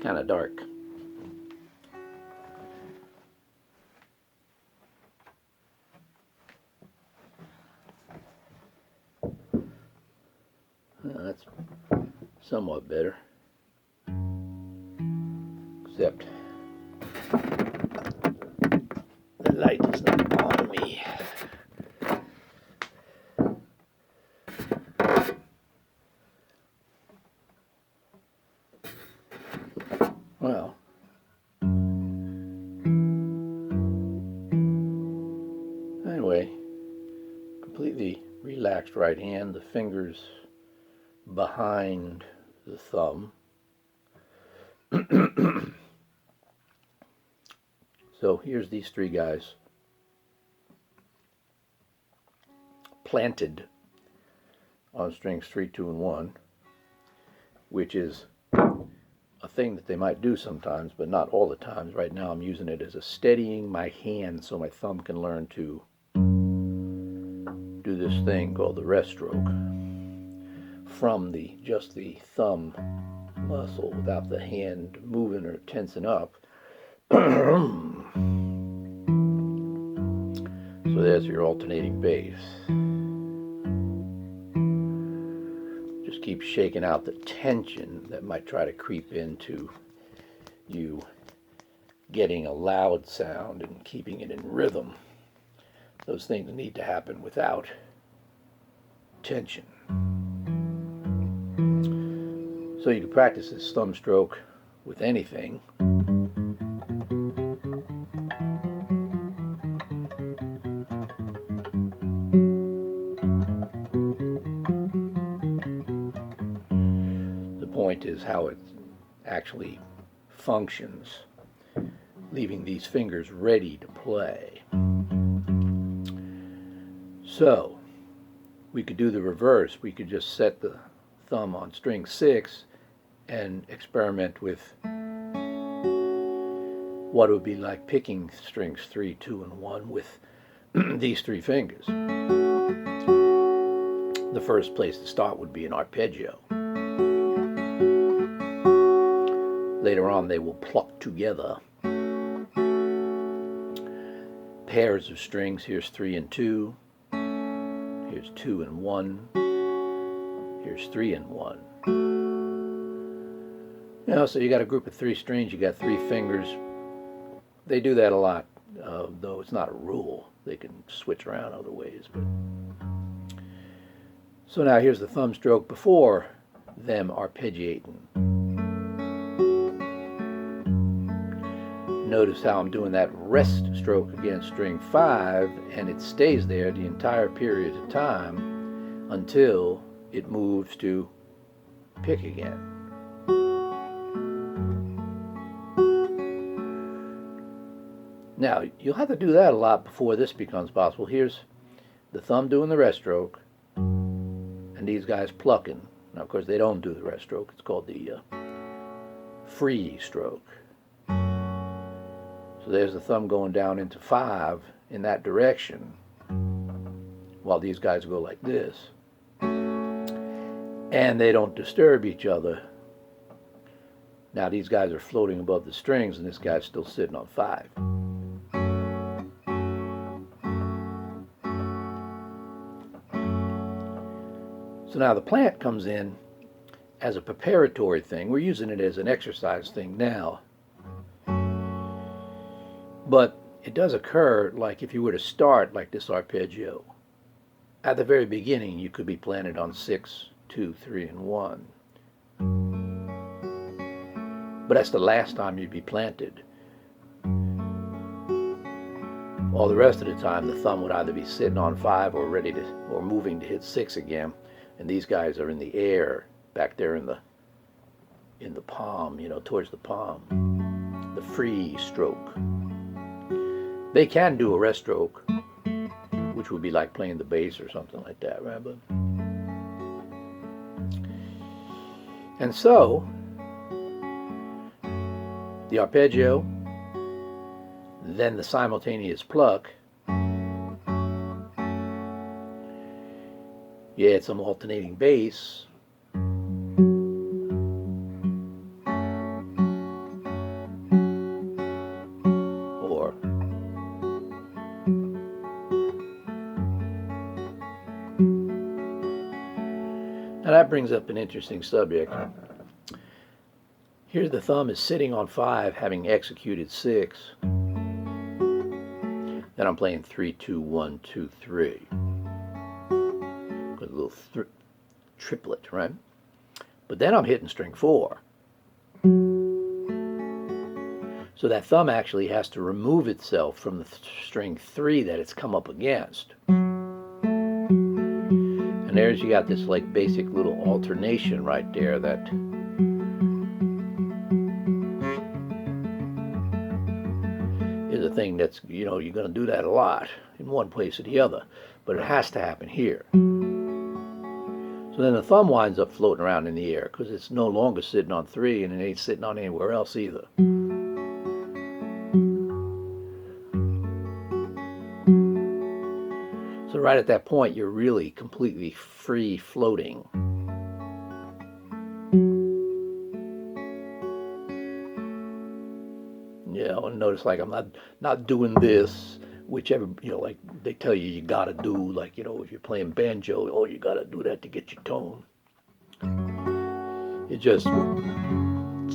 kind of dark. That's somewhat better, except the light is not on me. Well, anyway, completely relaxed right hand, the fingers behind the thumb. So here's these three guys planted on strings 3, 2, and 1, which is a thing that they might do sometimes, but not all the times. Right now I'm using it as a steadying my hand so my thumb can learn to do this thing called the rest stroke from just the thumb muscle without the hand moving or tensing up. So there's your alternating bass. Just keep shaking out the tension that might try to creep into you getting a loud sound and keeping it in rhythm. Those things need to happen without tension. So you can practice this thumb stroke with anything. The point is how it actually functions, leaving these fingers ready to play. So we could do the reverse. We could just set the thumb on string 6 and experiment with what it would be like picking strings 3, 2, and 1 with these three fingers. The first place to start would be an arpeggio. Later on they will pluck together pairs of strings. Here's 3 and 2, here's 2 and 1, here's 3 and 1. You know, so you got a group of 3 strings, you got 3 fingers. They do that a lot, though it's not a rule. They can switch around other ways. But so now here's the thumb stroke before them arpeggiating. Notice how I'm doing that rest stroke against string 5, and it stays there the entire period of time until it moves to pick again. Now, you'll have to do that a lot before this becomes possible. Here's the thumb doing the rest stroke, and these guys plucking. Now, of course, they don't do the rest stroke. It's called the free stroke. So there's the thumb going down into 5 in that direction, while these guys go like this. And they don't disturb each other. Now, these guys are floating above the strings, and this guy's still sitting on 5. So now the plant comes in as a preparatory thing. We're using it as an exercise thing now. But it does occur like if you were to start like this arpeggio. At the very beginning, you could be planted on 6, 2, 3, and 1. But that's the last time you'd be planted. All the rest of the time, the thumb would either be sitting on 5 or ready to, or moving to hit 6 again. And these guys are in the air, back there in the palm, you know, towards the palm. The free stroke. They can do a rest stroke, which would be like playing the bass or something like that, right? And so, the arpeggio, then the simultaneous pluck. You add some alternating bass. Now that brings up an interesting subject. Here the thumb is sitting on 5, having executed 6. Then I'm playing 3, 2, 1, 2, 3. With a little triplet, right? But then I'm hitting string 4. So that thumb actually has to remove itself from the string 3 that it's come up against. And there's, you got this like basic little alternation right there that is a thing that's, you know, you're going to do that a lot in one place or the other, but it has to happen here. So then the thumb winds up floating around in the air because it's no longer sitting on 3 and it ain't sitting on anywhere else either. So right at that point, you're really completely free floating. You know, and notice like I'm not doing this, whichever, you know, like they tell you gotta do, like, you know, if you're playing banjo, oh, you gotta do that to get your tone. It's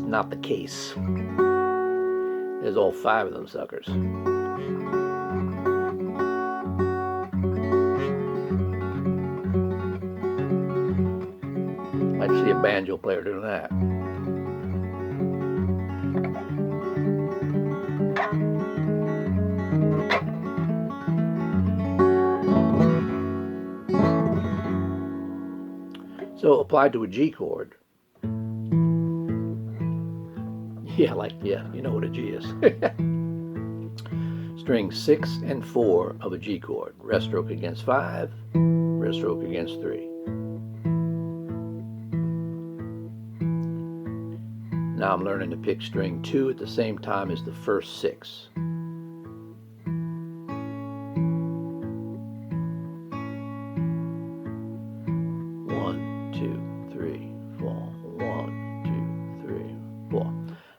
not the case. There's all 5 of them suckers. I'd see a banjo player doing that. So applied to a G chord. Yeah, you know what a G is. String 6 and 4 of a G chord. Rest stroke against 5, rest stroke against 3. Now I'm learning to pick string 2 at the same time as the first 6.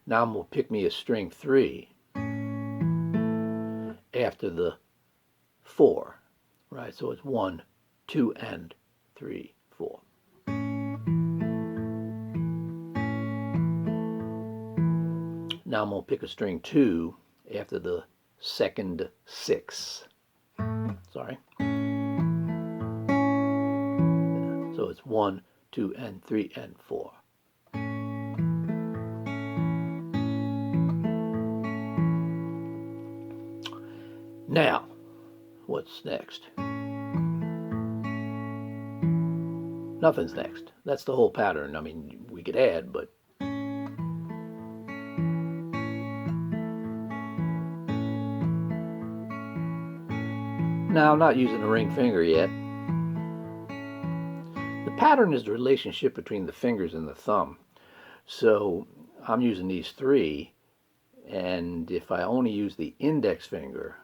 Now I'm going to pick me a string 3 after the 4, right? So it's 1, 2, and 3, 4. Now I'm going to pick a string 2 after the second 6. Sorry. So it's 1, 2, and 3, and 4. Now, what's next? Nothing's next. That's the whole pattern. I mean, we could add, but now I'm not using the ring finger yet. The pattern is the relationship between the fingers and the thumb. So I'm using these 3, and if I only use the index finger,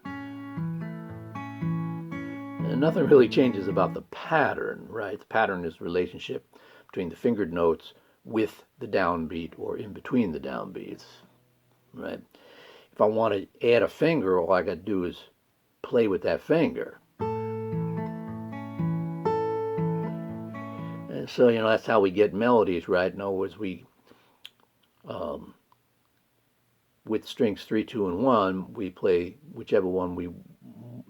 and nothing really changes about the pattern, right? The pattern is the relationship between the fingered notes with the downbeat or in between the downbeats, right? If I want to add a finger, all I got to do is play with that finger. And so, you know, that's how we get melodies, right? In other words, we, with strings 3, 2, and 1, we play whichever one we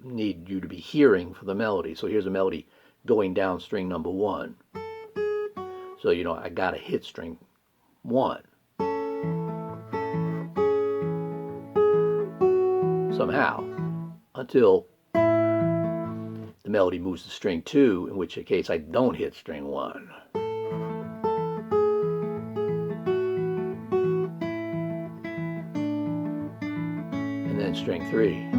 need you to be hearing for the melody. So here's a melody going down string number 1. So, you know, I got to hit string 1 somehow until the melody moves to string 2, in which case I don't hit string 1. And then string 3.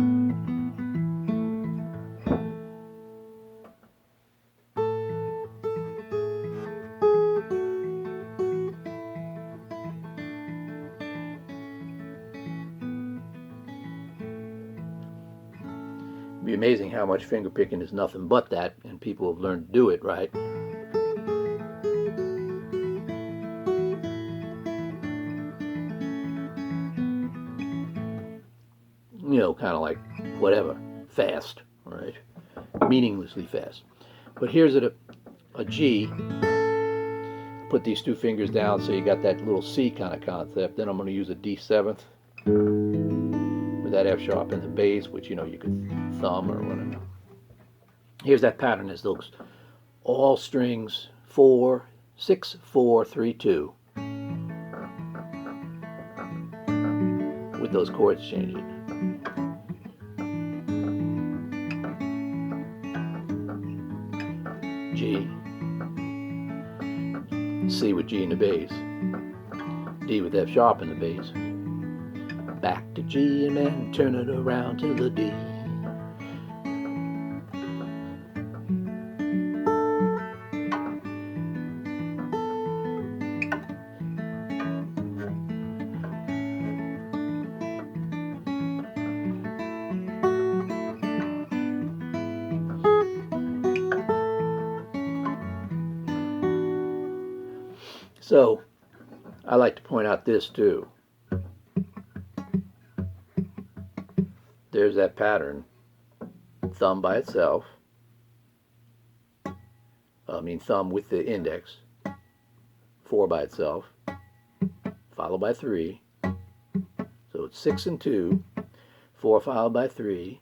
It'd be amazing how much finger picking is nothing but that, and people have learned to do it right. You know, kind of like whatever, fast, right? Meaninglessly fast. But here's a G put these two fingers down so you got that little C kind of concept. Then I'm going to use a D7th with that F sharp in the bass, which you could thumb or whatever. Here's that pattern as looks. All strings 4, 6, 4, 3, 2 with those chords changing. G, C with G in the bass, D with F sharp in the bass, back to G and then turn it around to the D. So I like to point out this too. There's that pattern, thumb by itself, thumb with the index, 4 by itself, followed by 3, so it's 6 and 2, 4 followed by 3,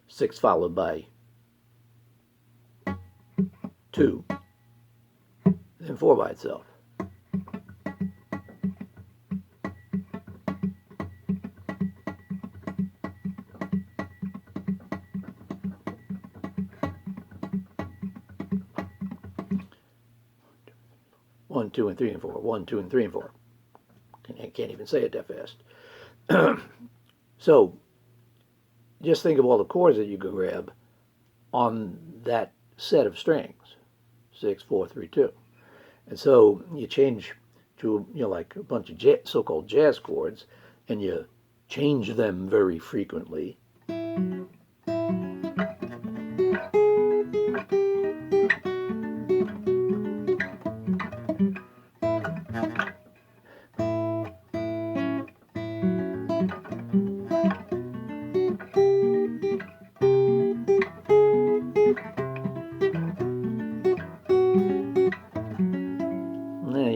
6 followed by 2, and 4 by itself. One, 2, and 3, and 4. 1, 2, and 3, and 4. I can't even say it that fast. So, just think of all the chords that you could grab on that set of strings. 6, 4, 3, 2. And so you change to like a bunch of so-called jazz chords, and you change them very frequently.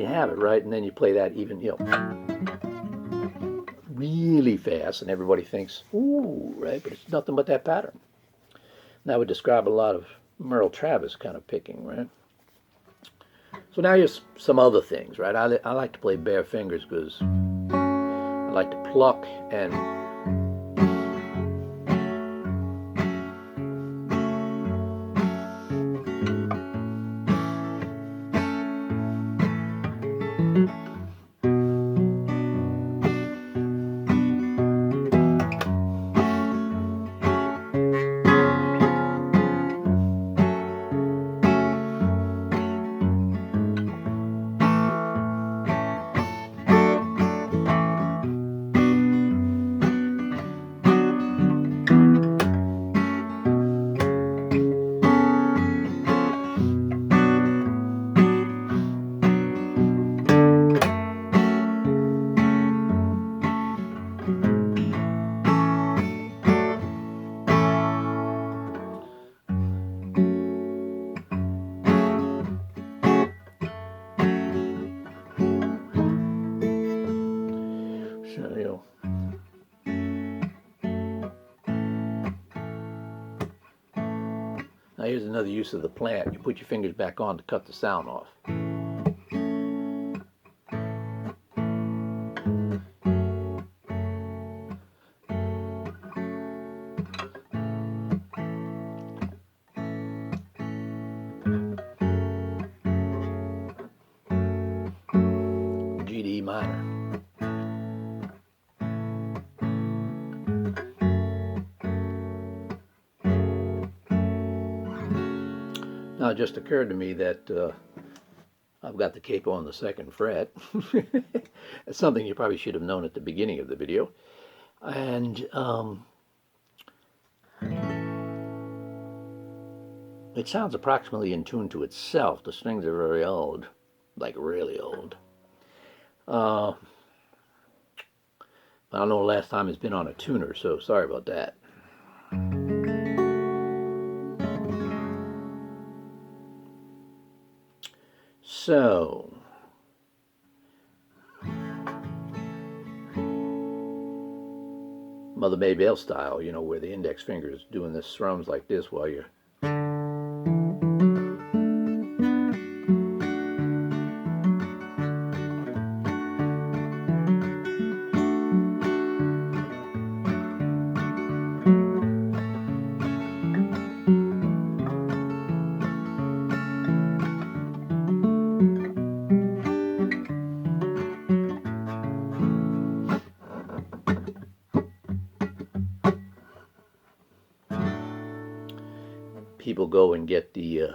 Have it right, and then you play that even really fast, and everybody thinks, ooh, right, but it's nothing but that pattern. And that would describe a lot of Merle Travis kind of picking, right? So now here's some other things, right? I like to play bare fingers because I like to pluck and Now here's another use of the plant. You put your fingers back on to cut the sound off. G to E minor. Now it just occurred to me that I've got the capo on the 2nd fret. That's something you probably should have known at the beginning of the video. And it sounds approximately in tune to itself. The strings are very old, like really old. I don't know the last time it's been on a tuner, so sorry about that. So, Mother Maybelle style, you know, where the index finger is doing the strums like this while you're people go and get the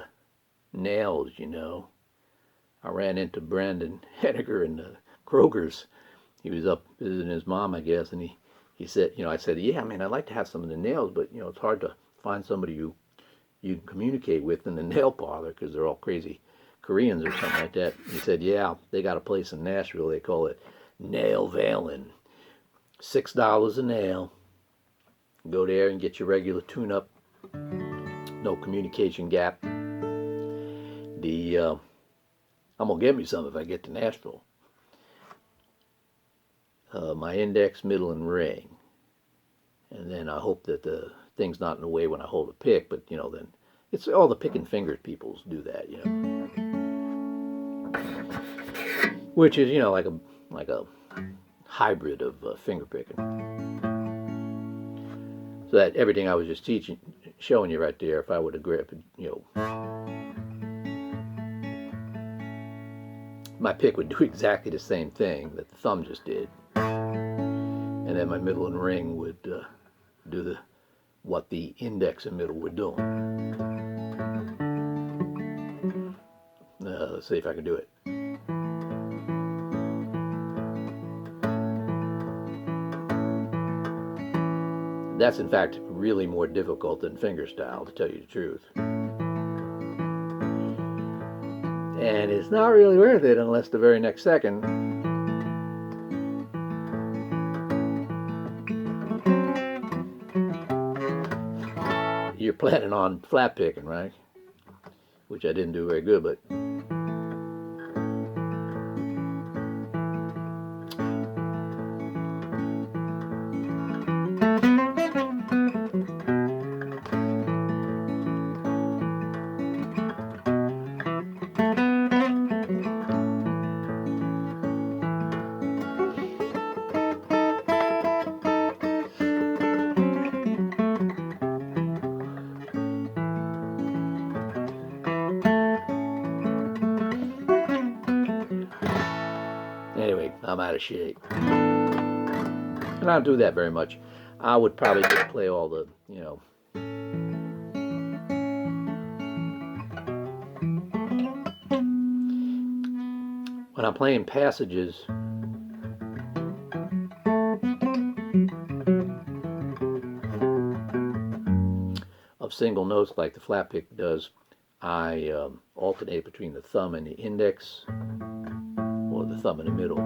nails, you know. I ran into Brandon Henniger in the Kroger's. He was up visiting his mom, I guess, and he said, you know, I said, yeah, man, I'd like to have some of the nails, but, you know, it's hard to find somebody you can communicate with in the nail parlor because they're all crazy Koreans or something like that. He said, yeah, they got a place in Nashville. They call it Nail Valen. $6 a nail. Go there and get your regular tune-up. No communication gap. I'm gonna get me some if I get to Nashville. My index, middle, and ring, and then I hope that the thing's not in the way when I hold a pick. But you know, then it's all the picking fingers people do that, you know, which is, you know, like a hybrid of finger picking. So that everything I was just showing you right there, if I would have gripped, you know, my pick would do exactly the same thing that the thumb just did, and then my middle and ring would do what the index and middle were doing. Let's see if I can do it. That's in fact really more difficult than fingerstyle, to tell you the truth. And it's not really worth it unless the very next second you're planning on flat picking, right? Which I didn't do very good, but anyway, I'm out of shape. And I don't do that very much. I would probably just play all the, you know, when I'm playing passages, of single notes like the flat pick does, I alternate between the thumb and the index, or the thumb in the middle.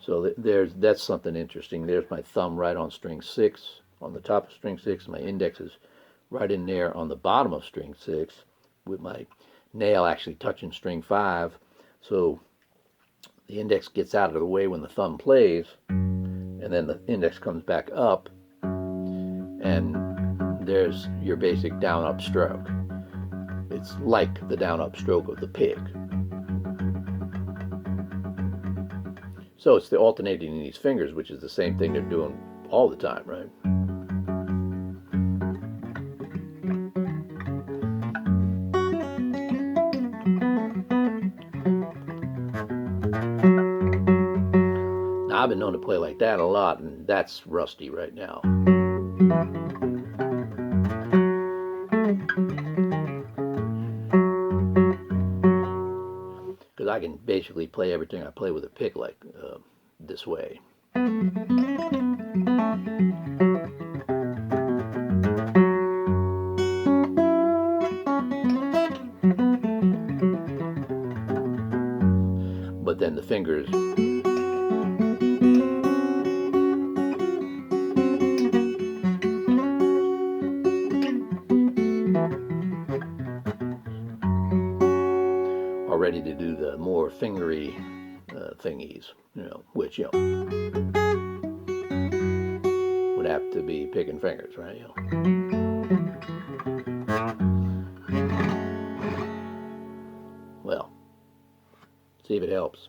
So that's something interesting. There's my thumb right on string 6, on the top of string 6. My index is right in there on the bottom of string 6, with my nail actually touching string 5. So the index gets out of the way when the thumb plays, and then the index comes back up, and there's your basic down-up stroke. It's like the down-up stroke of the pick. So it's the alternating in these fingers, which is the same thing they're doing all the time, right? Now, I've been known to play like that a lot, and that's rusty right now. Because I can basically play everything I play with a pick like this way. But then the fingers ready to do the more fingery thingies, which, would have to be picking fingers, right? Well, see if it helps.